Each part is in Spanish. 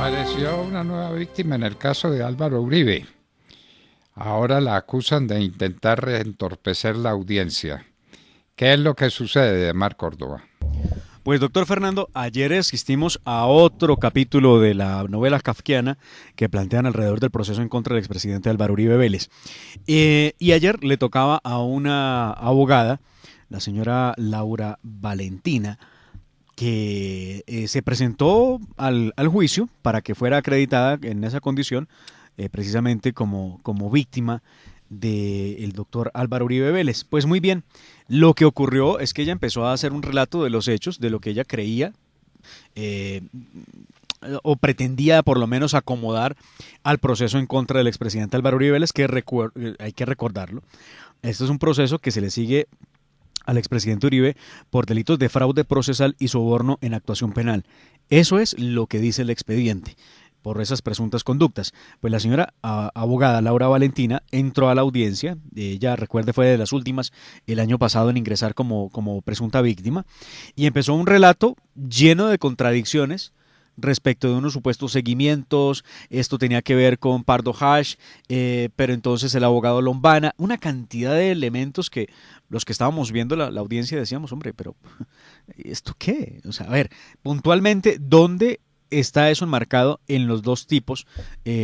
Apareció una nueva víctima en el caso de Álvaro Uribe. Ahora la acusan de intentar entorpecer la audiencia. ¿Qué es lo que sucede, de Mar Córdoba? Pues doctor Fernando, ayer asistimos a otro capítulo de la novela kafkiana que plantean alrededor del proceso en contra del expresidente Álvaro Uribe Vélez. Y ayer le tocaba a una abogada, la señora Laura Valentina, que se presentó al juicio para que fuera acreditada en esa condición, precisamente como víctima del doctor Álvaro Uribe Vélez. Pues muy bien, lo que ocurrió es que ella empezó a hacer un relato de los hechos, de lo que ella creía eh, o pretendía por lo menos acomodar al proceso en contra del expresidente Álvaro Uribe Vélez, que hay que recordarlo. Este es un proceso que se le sigue al expresidente Uribe por delitos de fraude procesal y soborno en actuación penal. Eso es lo que dice el expediente por esas presuntas conductas. Pues la señora abogada Laura Valentina entró a la audiencia, ella recuerde fue de las últimas el año pasado en ingresar como presunta víctima, y empezó un relato lleno de contradicciones respecto de unos supuestos seguimientos, esto tenía que ver con Pardo Hash, pero entonces el abogado Lombana, una cantidad de elementos que los que estábamos viendo la audiencia decíamos, hombre, pero ¿esto qué? O sea, a ver, puntualmente, ¿dónde está eso enmarcado en los dos tipos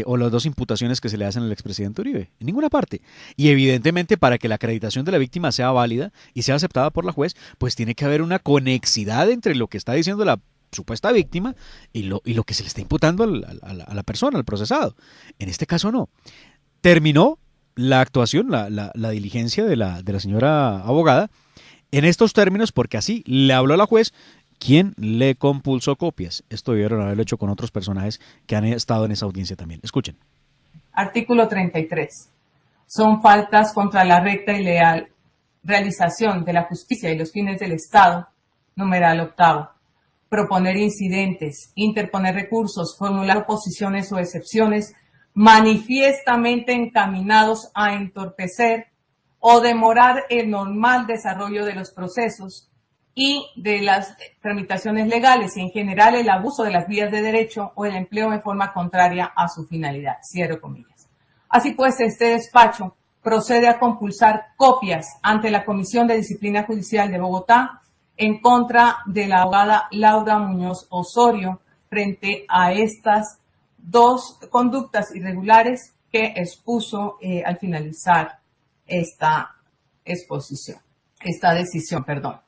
o las dos imputaciones que se le hacen al expresidente Uribe? En ninguna parte. Y evidentemente para que la acreditación de la víctima sea válida y sea aceptada por la juez, pues tiene que haber una conexidad entre lo que está diciendo la supuesta víctima y lo que se le está imputando a la persona, al procesado. En este caso no. Terminó la actuación, la diligencia de la señora abogada en estos términos porque así le habló a la juez quien le compulsó copias. Esto debieron haberlo hecho con otros personajes que han estado en esa audiencia también. Escuchen. Artículo 33. Son faltas contra la recta y leal realización de la justicia y los fines del Estado. Numeral octavo. Proponer incidentes, interponer recursos, formular oposiciones o excepciones manifiestamente encaminados a entorpecer o demorar el normal desarrollo de los procesos y de las tramitaciones legales y en general el abuso de las vías de derecho o el empleo en forma contraria a su finalidad. Cierro comillas. Así pues, este despacho procede a compulsar copias ante la Comisión de Disciplina Judicial de Bogotá en contra de la abogada Laura Muñoz Osorio frente a estas dos conductas irregulares que expuso al finalizar esta decisión, perdón.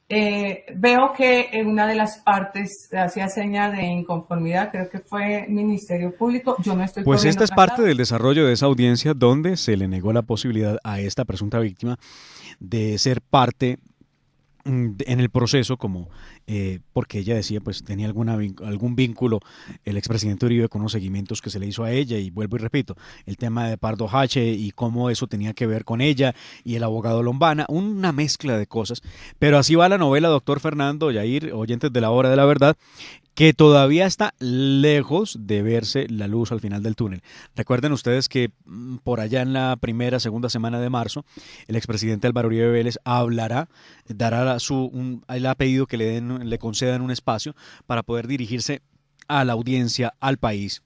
Veo que en una de las partes hacía seña de inconformidad, creo que fue el Ministerio Público. Yo no estoy Pues corriendo esta es parte traslado. del desarrollo de esa audiencia donde se le negó la posibilidad a esta presunta víctima de ser parte en el proceso como porque ella decía pues tenía algún vínculo el expresidente Uribe con los seguimientos que se le hizo a ella y vuelvo y repito el tema de Pardo Hache y cómo eso tenía que ver con ella y el abogado Lombana, una mezcla de cosas, pero así va la novela, doctor Fernando Yair, oyentes de la hora de la verdad, que todavía está lejos de verse la luz al final del túnel. Recuerden ustedes que por allá en la segunda semana de marzo, el expresidente Álvaro Uribe Vélez dará él ha pedido que le concedan un espacio para poder dirigirse a la audiencia, al país,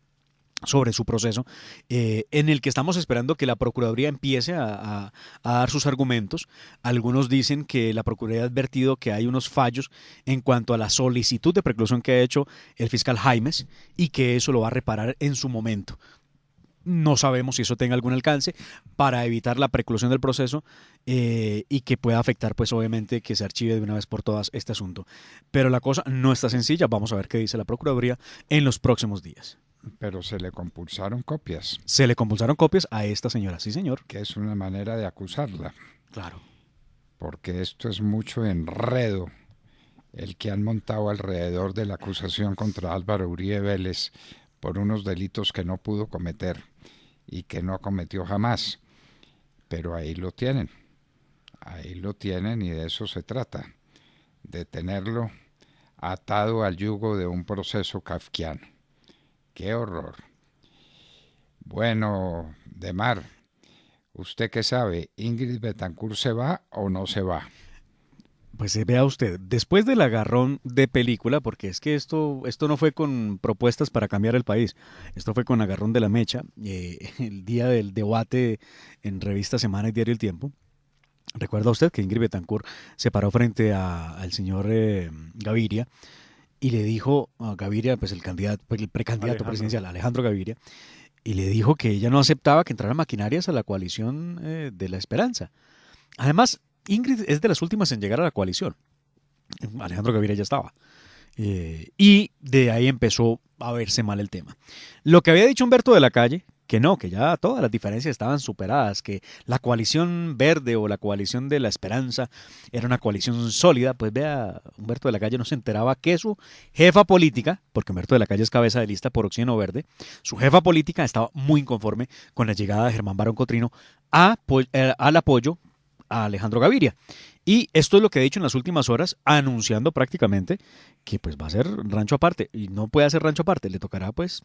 sobre su proceso, en el que estamos esperando que la Procuraduría empiece a dar sus argumentos. Algunos dicen que la Procuraduría ha advertido que hay unos fallos en cuanto a la solicitud de preclusión que ha hecho el fiscal Jaimes y que eso lo va a reparar en su momento. No sabemos si eso tenga algún alcance para evitar la preclusión del proceso y que pueda afectar, pues obviamente, que se archive de una vez por todas este asunto. Pero la cosa no está sencilla. Vamos a ver qué dice la Procuraduría en los próximos días. Pero se le compulsaron copias. Se le compulsaron copias a esta señora, sí señor. Que es una manera de acusarla. Claro. Porque esto es mucho enredo el que han montado alrededor de la acusación contra Álvaro Uribe Vélez por unos delitos que no pudo cometer y que no cometió jamás. Pero ahí lo tienen y de eso se trata, de tenerlo atado al yugo de un proceso kafkiano. ¡Qué horror! Bueno, Demar, ¿usted qué sabe? ¿Ingrid Betancourt se va o no se va? Pues vea usted, después del agarrón de película, porque es que esto no fue con propuestas para cambiar el país, esto fue con agarrón de la mecha, el día del debate en revista Semana y Diario El Tiempo. ¿Recuerda usted que Ingrid Betancourt se paró frente al señor Gaviria y le dijo a Gaviria, pues el candidato, pues el precandidato presidencial, Alejandro Gaviria, y le dijo que ella no aceptaba que entraran maquinarias a la coalición de la Esperanza? Además, Ingrid es de las últimas en llegar a la coalición. Alejandro Gaviria ya estaba. Y de ahí empezó a verse mal el tema. Lo que había dicho Humberto de la Calle, que no, que ya todas las diferencias estaban superadas, que la coalición verde o la coalición de la esperanza era una coalición sólida, pues vea, Humberto de la Calle no se enteraba que su jefa política, porque Humberto de la Calle es cabeza de lista por Oxígeno Verde, su jefa política estaba muy inconforme con la llegada de Germán Barón Cotrino al apoyo a Alejandro Gaviria. Y esto es lo que he dicho en las últimas horas, anunciando prácticamente que pues va a ser rancho aparte. Y no puede hacer rancho aparte, le tocará pues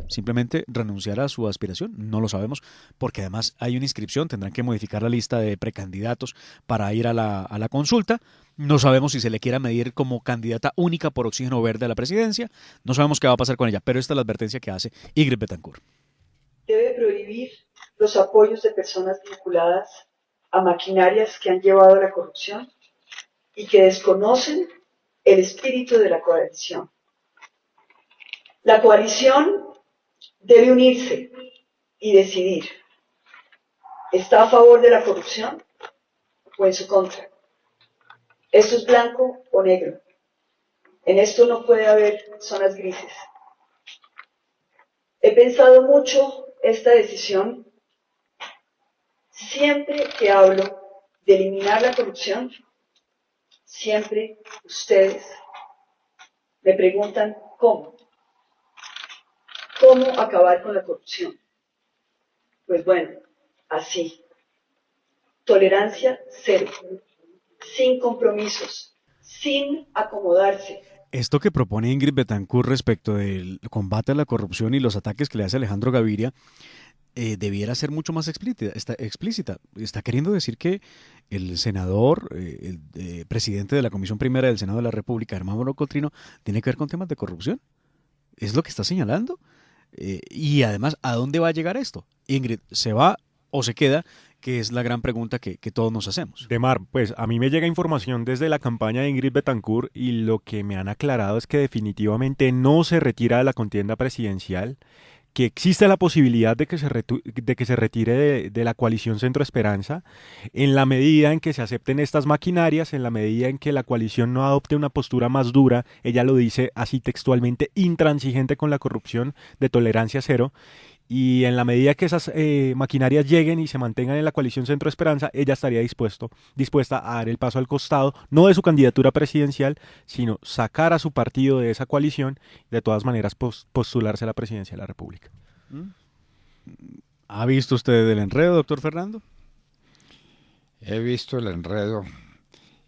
simplemente renunciar a su aspiración. No lo sabemos, porque además hay una inscripción, tendrán que modificar la lista de precandidatos para ir a la consulta. No sabemos si se le quiera medir como candidata única por Oxígeno Verde a la presidencia. No sabemos qué va a pasar con ella, pero esta es la advertencia que hace Ingrid Betancourt. Debe prohibir los apoyos de personas vinculadas a maquinarias que han llevado a la corrupción y que desconocen el espíritu de la coalición. La coalición debe unirse y decidir, ¿está a favor de la corrupción o en su contra? ¿Esto es blanco o negro? En esto no puede haber zonas grises. He pensado mucho esta decisión. Siempre que hablo de eliminar la corrupción, siempre ustedes me preguntan ¿cómo? ¿Cómo acabar con la corrupción? Pues bueno, así. Tolerancia cero, sin compromisos, sin acomodarse. Esto que propone Ingrid Betancourt respecto del combate a la corrupción y los ataques que le hace Alejandro Gaviria debiera ser mucho más explícita. Está queriendo decir que el senador, el presidente de la Comisión Primera del Senado de la República, Germán Barón Cotrino, tiene que ver con temas de corrupción. ¿Es lo que está señalando? Y además, ¿a dónde va a llegar esto? Ingrid, ¿se va o se queda? Que es la gran pregunta que todos nos hacemos. Demar, pues a mí me llega información desde la campaña de Ingrid Betancourt y lo que me han aclarado es que definitivamente no se retira de la contienda presidencial, que existe la posibilidad de que se retire de la coalición Centro Esperanza en la medida en que se acepten estas maquinarias, en la medida en que la coalición no adopte una postura más dura, ella lo dice así textualmente, intransigente con la corrupción, de tolerancia cero, y en la medida que esas maquinarias lleguen y se mantengan en la coalición Centro Esperanza, ella estaría dispuesta a dar el paso al costado, no de su candidatura presidencial, sino sacar a su partido de esa coalición y de todas maneras postularse a la presidencia de la República. ¿Ha visto usted el enredo, doctor Fernando? He visto el enredo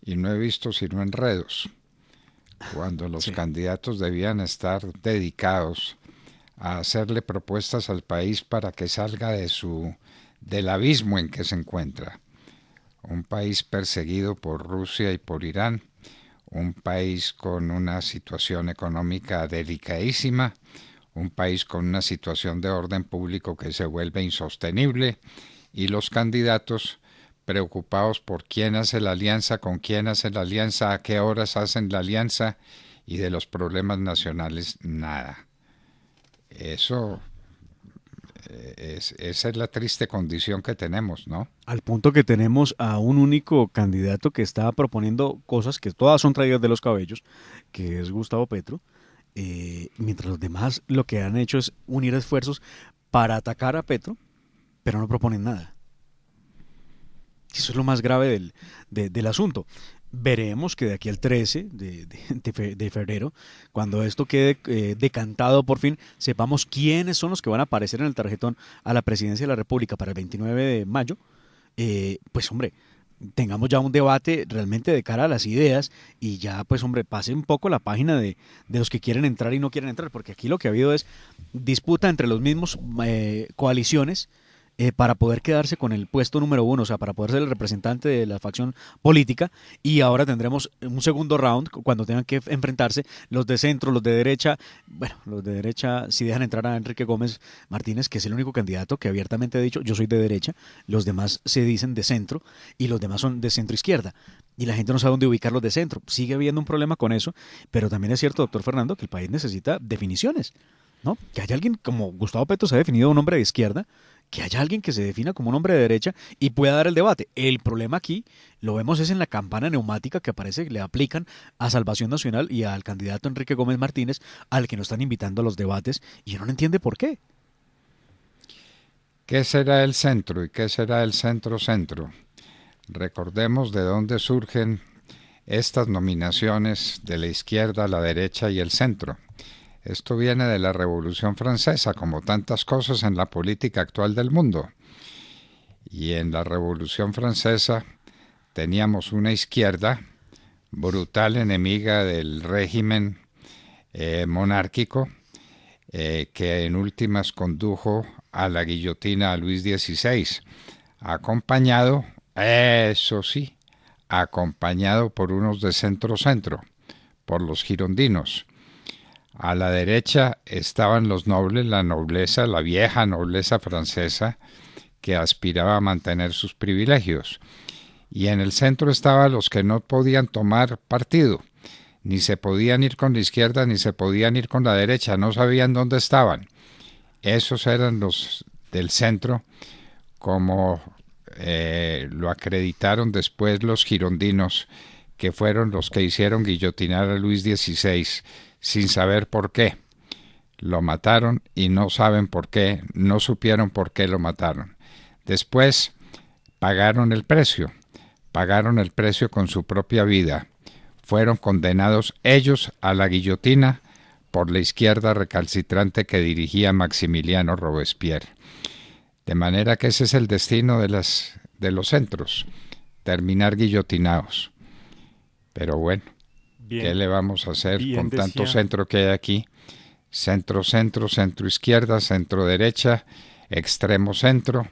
y no he visto sino enredos. Cuando los candidatos debían estar dedicados a hacerle propuestas al país para que salga del abismo en que se encuentra. Un país perseguido por Rusia y por Irán, un país con una situación económica delicadísima, un país con una situación de orden público que se vuelve insostenible, y los candidatos preocupados por quién hace la alianza, con quién hace la alianza, a qué horas hacen la alianza, y de los problemas nacionales nada. Esa es la triste condición que tenemos, ¿no? Al punto que tenemos a un único candidato que está proponiendo cosas que todas son traídas de los cabellos, que es Gustavo Petro, mientras los demás lo que han hecho es unir esfuerzos para atacar a Petro, pero no proponen nada. Eso es lo más grave del asunto. Veremos que de aquí al 13 de febrero, cuando esto quede decantado por fin, sepamos quiénes son los que van a aparecer en el tarjetón a la presidencia de la República para el 29 de mayo. Pues hombre, tengamos ya un debate realmente de cara a las ideas y ya pues hombre, pase un poco la página de los que quieren entrar y no quieren entrar, porque aquí lo que ha habido es disputa entre los mismos coaliciones para poder quedarse con el puesto número 1, o sea, para poder ser el representante de la facción política, y ahora tendremos un segundo round cuando tengan que enfrentarse los de centro, los de derecha. Bueno, los de derecha si dejan entrar a Enrique Gómez Martínez, que es el único candidato que abiertamente ha dicho yo soy de derecha, los demás se dicen de centro y los demás son de centro izquierda. Y la gente no sabe dónde ubicarlos de centro. Sigue habiendo un problema con eso, pero también es cierto, doctor Fernando, que el país necesita definiciones, ¿no? Que haya alguien como Gustavo Petro se ha definido un hombre de izquierda, que haya alguien que se defina como un hombre de derecha y pueda dar el debate. El problema aquí, lo vemos, es en la campana neumática que parece que le aplican a Salvación Nacional y al candidato Enrique Gómez Martínez, al que no están invitando a los debates, y uno no entiende por qué. ¿Qué será el centro y qué será el centro-centro? Recordemos de dónde surgen estas nominaciones de la izquierda, la derecha y el centro. Esto viene de la Revolución Francesa, como tantas cosas en la política actual del mundo. Y en la Revolución Francesa teníamos una izquierda brutal, enemiga del régimen monárquico, que en últimas condujo a la guillotina a Luis XVI, acompañado, eso sí, acompañado por unos de centro-centro, por los girondinos. A la derecha estaban los nobles, la nobleza, la vieja nobleza francesa, que aspiraba a mantener sus privilegios. Y en el centro estaban los que no podían tomar partido, ni se podían ir con la izquierda, ni se podían ir con la derecha, no sabían dónde estaban. Esos eran los del centro, como lo acreditaron después los girondinos, que fueron los que hicieron guillotinar a Luis XVI sin saber por qué. Lo mataron y no saben por qué, no supieron por qué lo mataron. Después pagaron el precio con su propia vida. Fueron condenados ellos a la guillotina por la izquierda recalcitrante que dirigía Maximiliano Robespierre. De manera que ese es el destino de los centros, terminar guillotinados. Pero bueno, bien, ¿qué le vamos a hacer con tanto centro que hay aquí? Centro, centro, centro izquierda, centro derecha, extremo centro.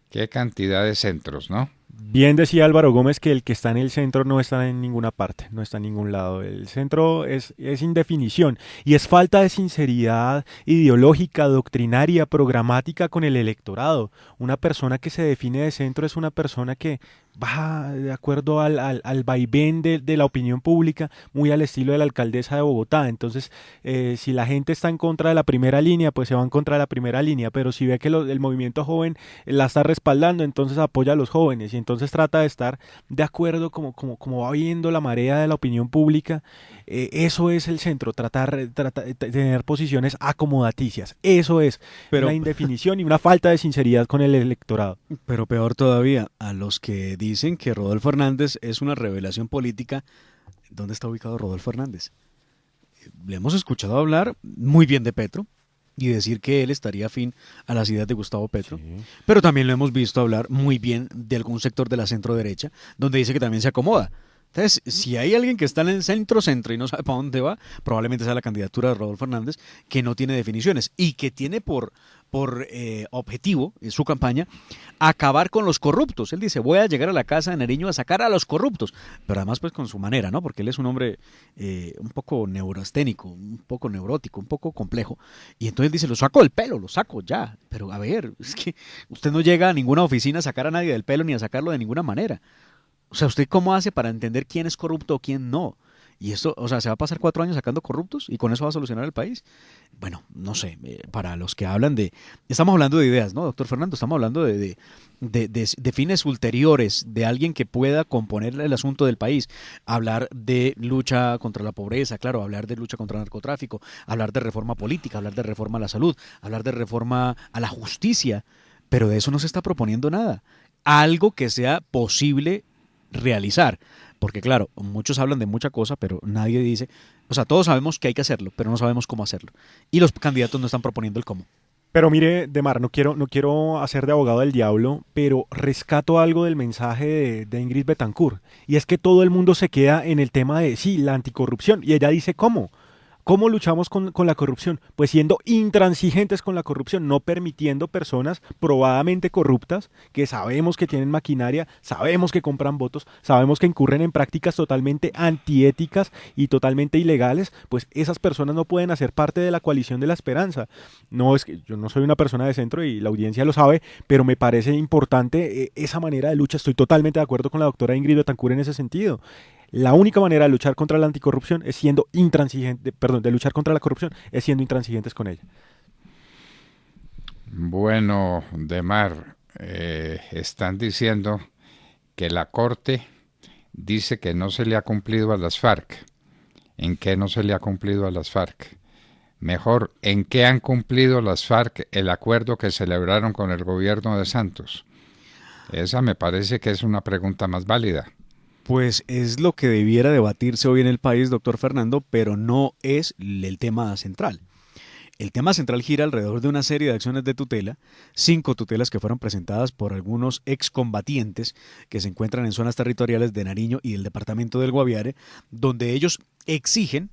Qué cantidad de centros, ¿no? Bien decía Álvaro Gómez que el que está en el centro no está en ninguna parte, no está en ningún lado. El centro es indefinición y es falta de sinceridad ideológica, doctrinaria, programática con el electorado. Una persona que se define de centro es una persona que va de acuerdo al vaivén de la opinión pública, muy al estilo de la alcaldesa de Bogotá. Entonces, si la gente está en contra de la primera línea, pues se va en contra de la primera línea, pero si ve que el movimiento joven la está respaldando, entonces apoya a los jóvenes y entonces trata de estar de acuerdo como va viendo la marea de la opinión pública. Eso es el centro, tratar de tener posiciones acomodaticias. Eso es una indefinición y una falta de sinceridad con el electorado. Pero peor todavía, a los que dicen que Rodolfo Hernández es una revelación política, ¿dónde está ubicado Rodolfo Hernández? Le hemos escuchado hablar muy bien de Petro y decir que él estaría afín a las ideas de Gustavo Petro, sí, pero también lo hemos visto hablar muy bien de algún sector de la centro derecha, donde dice que también se acomoda. Entonces, si hay alguien que está en el centro-centro y no sabe para dónde va, probablemente sea la candidatura de Rodolfo Hernández, que no tiene definiciones y que tiene por objetivo en su campaña acabar con los corruptos. Él dice, voy a llegar a la casa de Nariño a sacar a los corruptos, pero además pues con su manera, ¿no? Porque él es un hombre un poco neurasténico, un poco neurótico, un poco complejo, y entonces dice, lo saco del pelo, lo saco ya, pero a ver, es que usted no llega a ninguna oficina a sacar a nadie del pelo ni a sacarlo de ninguna manera. O sea, ¿usted cómo hace para entender quién es corrupto o quién no? Y esto, o sea, ¿se va a pasar 4 años sacando corruptos y con eso va a solucionar el país? Bueno, no sé, para los que hablan de... Estamos hablando de ideas, ¿no, doctor Fernando? Estamos hablando de fines ulteriores, de alguien que pueda componer el asunto del país. Hablar de lucha contra la pobreza, claro, hablar de lucha contra el narcotráfico, hablar de reforma política, hablar de reforma a la salud, hablar de reforma a la justicia, pero de eso no se está proponiendo nada. Algo que sea posible realizar, porque claro, muchos hablan de mucha cosa, pero nadie dice, o sea, todos sabemos que hay que hacerlo, pero no sabemos cómo hacerlo, y los candidatos no están proponiendo el cómo. Pero mire, Demar, no quiero hacer de abogado del diablo, pero rescato algo del mensaje de Ingrid Betancourt, y es que todo el mundo se queda en el tema de, sí, la anticorrupción, y ella dice, ¿cómo ¿Cómo luchamos con la corrupción? Pues siendo intransigentes con la corrupción, no permitiendo personas probadamente corruptas, que sabemos que tienen maquinaria, sabemos que compran votos, sabemos que incurren en prácticas totalmente antiéticas y totalmente ilegales, pues esas personas no pueden hacer parte de la coalición de la esperanza. No es que yo no soy una persona de centro y la audiencia lo sabe, pero me parece importante esa manera de lucha. Estoy totalmente de acuerdo con la doctora Ingrid Betancourt en ese sentido. La única manera de luchar contra la anticorrupción es siendo intransigente, perdón, de luchar contra la corrupción es siendo intransigentes con ella. Bueno, Demar, están diciendo que la Corte dice que no se le ha cumplido a las FARC. ¿En qué no se le ha cumplido a las FARC? Mejor, ¿en qué han cumplido las FARC el acuerdo que celebraron con el gobierno de Santos? Esa me parece que es una pregunta más válida. Pues es lo que debiera debatirse hoy en el país, doctor Fernando, pero no es el tema central. El tema central gira alrededor de una serie de acciones de tutela, 5 tutelas que fueron presentadas por algunos excombatientes que se encuentran en zonas territoriales de Nariño y del departamento del Guaviare, donde ellos exigen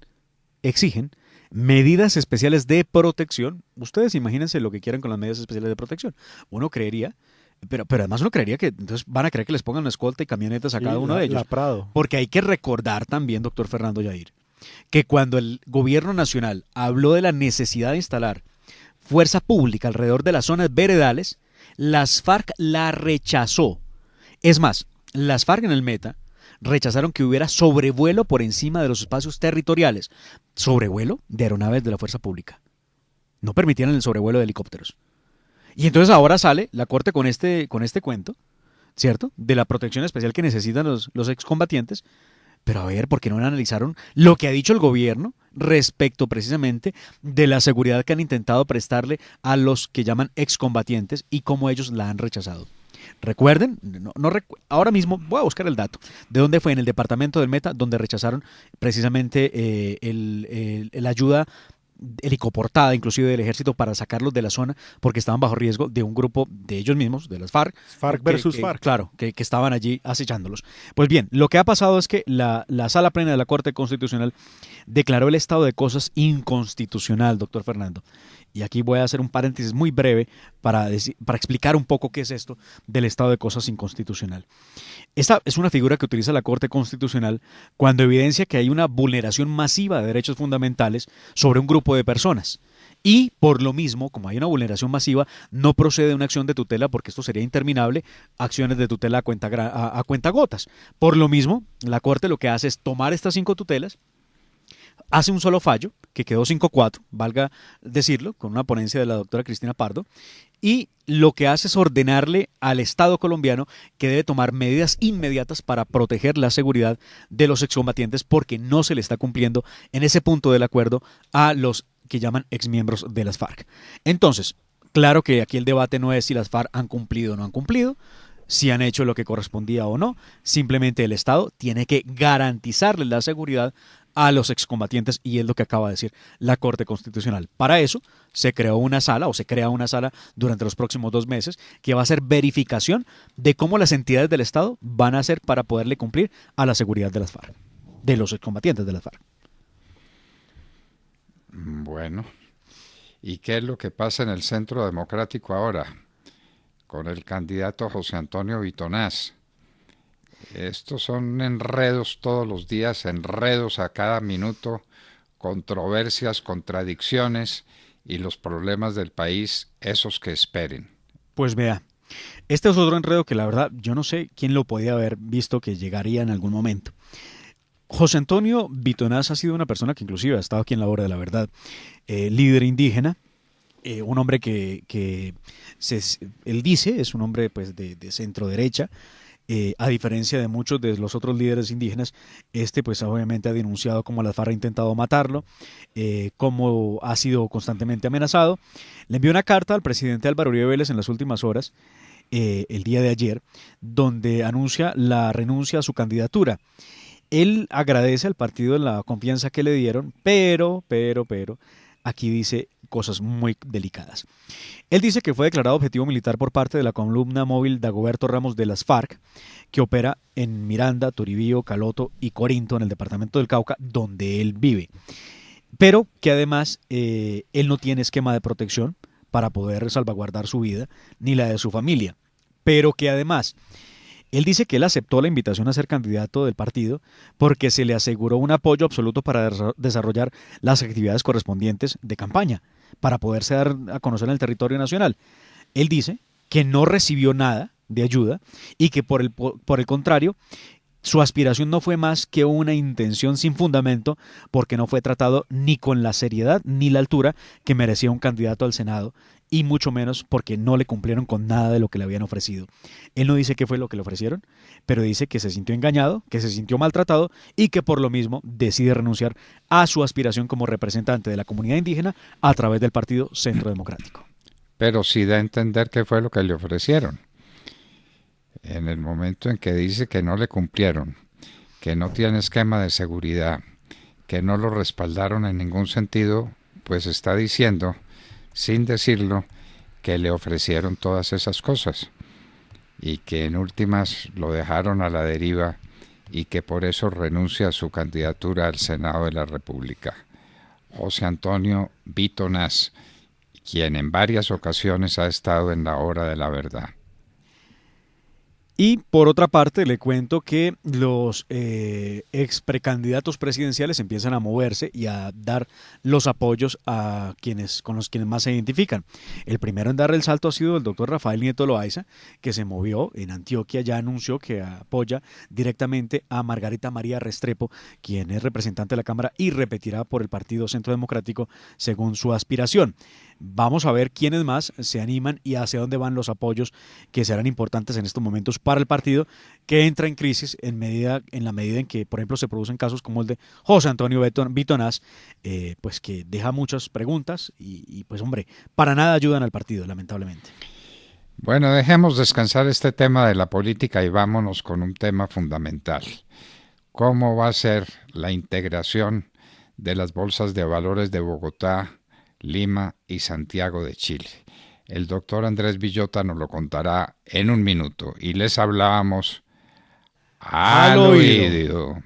medidas especiales de protección. Ustedes imagínense lo que quieran con las medidas especiales de protección. Uno creería, pero además uno creería que entonces van a creer que les pongan una escolta y camionetas a cada uno de ellos. La Prado. Porque hay que recordar también, doctor Fernando Yair, que cuando el gobierno nacional habló de la necesidad de instalar fuerza pública alrededor de las zonas veredales, las FARC la rechazó. Es más, las FARC en el Meta rechazaron que hubiera sobrevuelo por encima de los espacios territoriales. Sobrevuelo de aeronaves de la fuerza pública. No permitían el sobrevuelo de helicópteros. Y entonces ahora sale la Corte con este cuento, ¿cierto? De la protección especial que necesitan los excombatientes. Pero a ver, ¿por qué no analizaron lo que ha dicho el gobierno respecto precisamente de la seguridad que han intentado prestarle a los que llaman excombatientes y cómo ellos la han rechazado? Recuerden, ahora mismo voy a buscar el dato de dónde fue en el departamento del Meta donde rechazaron precisamente la ayuda helicoportada inclusive del ejército para sacarlos de la zona porque estaban bajo riesgo de un grupo de ellos mismos, de las FARC. FARC versus FARC. Claro, que estaban allí acechándolos. Pues bien, lo que ha pasado es que la Sala Plena de la Corte Constitucional declaró el estado de cosas inconstitucional, doctor Fernando. Y aquí voy a hacer un paréntesis muy breve para explicar un poco qué es esto del estado de cosas inconstitucional. Esta es una figura que utiliza la Corte Constitucional cuando evidencia que hay una vulneración masiva de derechos fundamentales sobre un grupo de personas. Y por lo mismo, como hay una vulneración masiva, no procede una acción de tutela porque esto sería interminable, acciones de tutela a cuentagotas. Por lo mismo, la Corte lo que hace es tomar estas 5 tutelas, hace un solo fallo, que quedó 5-4, valga decirlo, con una ponencia de la doctora Cristina Pardo, y lo que hace es ordenarle al Estado colombiano que debe tomar medidas inmediatas para proteger la seguridad de los excombatientes porque no se le está cumpliendo en ese punto del acuerdo a los que llaman exmiembros de las FARC. Entonces, claro que aquí el debate no es si las FARC han cumplido o no han cumplido, si han hecho lo que correspondía o no, simplemente el Estado tiene que garantizarle la seguridad a los excombatientes y es lo que acaba de decir la Corte Constitucional. Para eso se crea una sala durante los próximos 2 meses que va a hacer verificación de cómo las entidades del Estado van a hacer para poderle cumplir a la seguridad de las FARC, de los excombatientes de las FARC. Bueno, ¿y qué es lo que pasa en el Centro Democrático ahora con el candidato José Antonio Bitonás? Estos son enredos todos los días, enredos a cada minuto, controversias, contradicciones y los problemas del país, esos que esperen. Pues vea, este es otro enredo que la verdad yo no sé quién lo podía haber visto que llegaría en algún momento. José Antonio Bitonás ha sido una persona que inclusive ha estado aquí en La Hora de la Verdad, líder indígena, un hombre que él dice es un hombre pues de centro derecha. A diferencia de muchos de los otros líderes indígenas, pues obviamente ha denunciado cómo la FARC ha intentado matarlo, cómo ha sido constantemente amenazado. Le envió una carta al presidente Álvaro Uribe Vélez en las últimas horas, el día de ayer, donde anuncia la renuncia a su candidatura. Él agradece al partido la confianza que le dieron, pero, aquí dice cosas muy delicadas. Él dice que fue declarado objetivo militar por parte de la columna móvil Dagoberto Ramos de las FARC, que opera en Miranda, Turibío, Caloto y Corinto, en el departamento del Cauca, donde él vive. pero que además él no tiene esquema de protección para poder salvaguardar su vida ni la de su familia, pero que además él dice que él aceptó la invitación a ser candidato del partido porque se le aseguró un apoyo absoluto para desarrollar las actividades correspondientes de campaña, para poderse dar a conocer en el territorio nacional. Él dice que no recibió nada de ayuda y que por el contrario, su aspiración no fue más que una intención sin fundamento porque no fue tratado ni con la seriedad ni la altura que merecía un candidato al Senado y mucho menos porque no le cumplieron con nada de lo que le habían ofrecido. Él no dice qué fue lo que le ofrecieron, pero dice que se sintió engañado, que se sintió maltratado y que por lo mismo decide renunciar a su aspiración como representante de la comunidad indígena a través del Partido Centro Democrático. Pero sí da a entender qué fue lo que le ofrecieron. En el momento en que dice que no le cumplieron, que no tiene esquema de seguridad, que no lo respaldaron en ningún sentido, pues está diciendo, sin decirlo, que le ofrecieron todas esas cosas y que en últimas lo dejaron a la deriva y que por eso renuncia a su candidatura al Senado de la República. José Antonio Vito Naz, quien en varias ocasiones ha estado en la hora de la verdad. Y por otra parte le cuento que los ex precandidatos presidenciales empiezan a moverse y a dar los apoyos a con los quienes más se identifican. El primero en dar el salto ha sido el doctor Rafael Nieto Loaiza, que se movió en Antioquia, ya anunció que apoya directamente a Margarita María Restrepo, quien es representante de la Cámara y repetirá por el Partido Centro Democrático según su aspiración. Vamos a ver quiénes más se animan y hacia dónde van los apoyos que serán importantes en estos momentos para el partido, que entra en crisis en la medida en que, por ejemplo, se producen casos como el de José Antonio Vito Naz, pues que deja muchas preguntas y pues hombre, para nada ayudan al partido, lamentablemente. Bueno, dejemos descansar este tema de la política y vámonos con un tema fundamental. ¿Cómo va a ser la integración de las bolsas de valores de Bogotá, Lima y Santiago de Chile? El doctor Andrés Villota nos lo contará en un minuto y les hablábamos al oído.